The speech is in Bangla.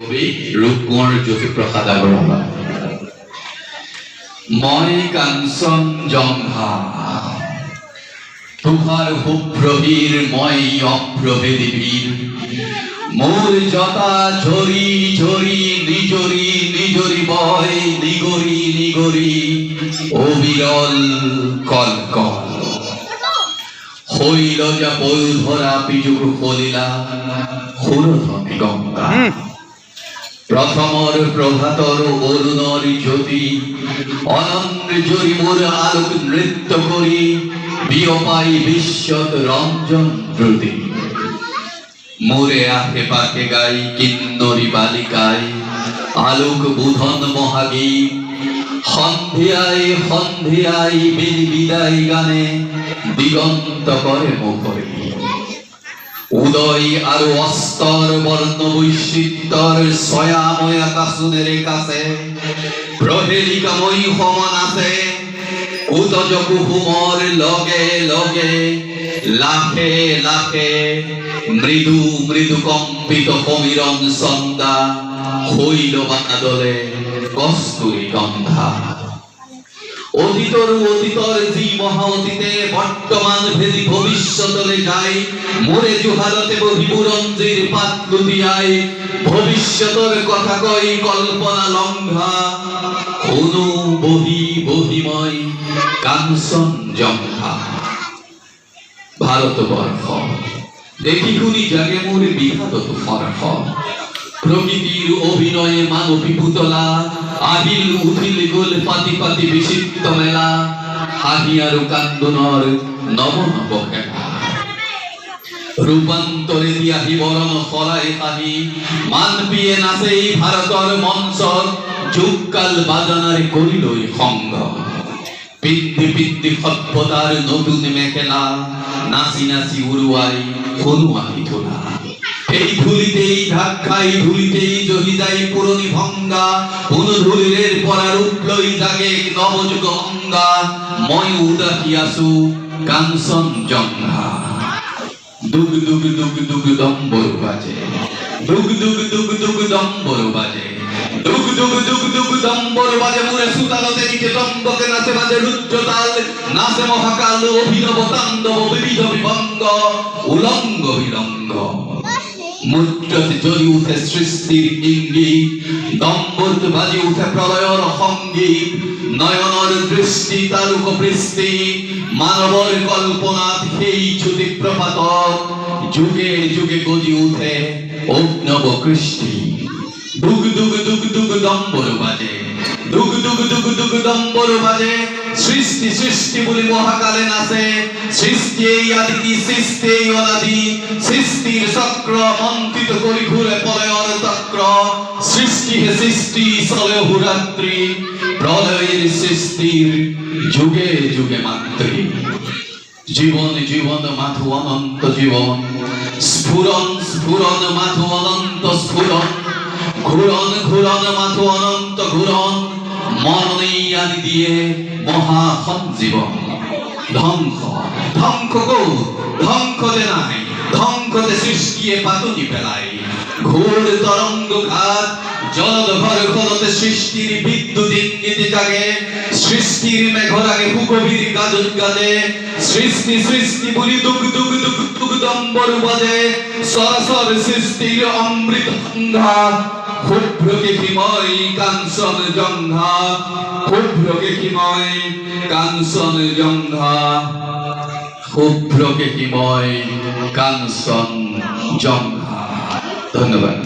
কবি রূপকুমার জ্যোতিপ্রসাদ আগরওয়ালা। মই কাঞ্চন জঙ্ঘা তুহার হুপ্রবীর মই অপ্রভেদী বীর, মোর জটা ঝরি ঝরি নিজরি নিজরি বয় নিগরি নিগরি অবিরল কল কল। হইল যা বল ধরা পিজুক হলিলা হুরধনে গঙ্গা। প্রথমর প্রভাতর অরুণর জ্যোতি, অনন্য জরি মোর আলোক নৃত্য করি, বিয়পাই বিশ্বত রঞ্জন দ্রুতি। মোরে আহে পাখে গাই কিন্নরী বালিকায়, আলোক বুধন মহাগীত। সন্ধিয়ায় সন্ধিয়ায় বিলি বিদায় গানে, দিগন্ত করে মুখরে। উদয় আর অস্তর বর্ণ বৈচিত্র ছয়াময় আকাশের কাছে, প্রহেলিকাময় সমান আছে। উদজ কুহুমৰ লগে লগে লাখে লাখে মৃদু মৃদু কম্পিত সমীরণ ছন্দা, হইল বাদলে কস্তুরী গন্ধা। অতীতর অতীতর যি মহা অতীতে বর্তমান ভেদি ভবিষ্যতলে যায়, মোরে জুহালতে বহি বুরঞ্জির পাত লুটিয়ায়। ভবিষ্যতর কথা কই কল্পনা লঙ্ঘা, অনু বহি বহিময় কাঞ্চন জঙ্ঘা। ভারতবর্ষ দেখি শুনি জাগে মোর বিঘাত তুফারহ, প্রকৃতির অভিনয়ে মানবী পুতলা। আহিল উঠিল গোল পাতি পাতি বিচিত্র মেলা, হাহি আর কান্দনৰ নব নব খেলা। রূপান্তরে দিয়াহি বরণ সলাই হাহি, মান পিয়ে নাচে ভারতৰ মঞ্চত। যুগকাল বাজানারে করিলই সঙ্গ, পিদ্ধি পিদ্ধি সভ্যতার নতুন মেখেলা। নাচি নাচি উড়ুয়াই হনুয়াহি তোলা। এই ধুলিতেই ধাক্কাই ধুলিতেই জহি যায় পুরনি ভঙ্গা। অনুধুলির পরার উঠলই জাগে নবযুগ অঙ্গা। মই উদাসী আছু কাঞ্চন জঙ্ঘা। দুগ দুগ দুগ দুগ দম্বর বাজে, দুগ দুগ দুগ দুগ দম্বর বাজে, দুগ দুগ দুগ দুগ দম্বর বাজে। মোরে সুতালতে নিচে দম্বকে নাচে বাজে রুদ্রতাল। নাচে মহাকাল অভিনব তাণ্ডব বিবিধ বিভঙ্গ উলঙ্গ বিলঙ্গ। মুদ্রাতে জ্বলি উঠে সৃষ্টির ইঙ্গিত, দম্বরত বাজি উঠে প্রলয়র সঙ্গীত। নয়নর দৃষ্টি তালুক বৃষ্টি, মানবর কল্পনাত সেই চ্যুতি প্রপাত। যুগে যুগে গজি উঠে অগ্নব কৃষ্টি। দুগ দুগ দুগ দুগ দম্বর বাজে, দুগ দুগ দুগ দুগ দম্বর বাজে। সৃষ্টি সৃষ্টি বলি মহাকালে নাচে। সৃষ্টি এই আদি সৃষ্টি এই অনাদি। সৃষ্টির চক্র মন্ত্রিত করি ঘুরে প্রলয়র চক্র। সৃষ্টি হে সৃষ্টি চলে অহোরাত্রি, প্রলয়ের সৃষ্টির যুগে যুগে মাতৃ। জীবন জীবন মাথু অনন্ত জীবন, স্ফুরণ স্ফুরণ মাথু অনন্ত স্ফুরণ। ঘুরন ঘুরন মাথু অনন্ত ঘুরন, মরণেই আদি দিয়ে মহা সঞ্জীবন। ধ্বংস ধ্বংস গো ধ্বংসতে নাই, ধ্বংসতে সৃষ্টিয়ে পাতনি পেলাই। ঘোর তরঙ্গ ঘাত জলদ ভর ঘনতে সৃষ্টির বিদ্যুৎ ইঙ্গিতে জাগে। সৃষ্টির মেঘর আগে হুকবীর গাজন গাজে। সৃষ্টি সৃষ্টি বলি দুগ দুগ দুগ দুগ দম্বর বাজে। সরসর সৃষ্টির অমৃত গঙ্গা, শুভ্রকে হিময় কাঞ্চন জঙ্ঘা। শুভ্রকে হিময় কাঞ্চন জঙ্ঘা, শুভ্রকে হিময় কাঞ্চন জঙ্ঘা। ধন্যবাদ।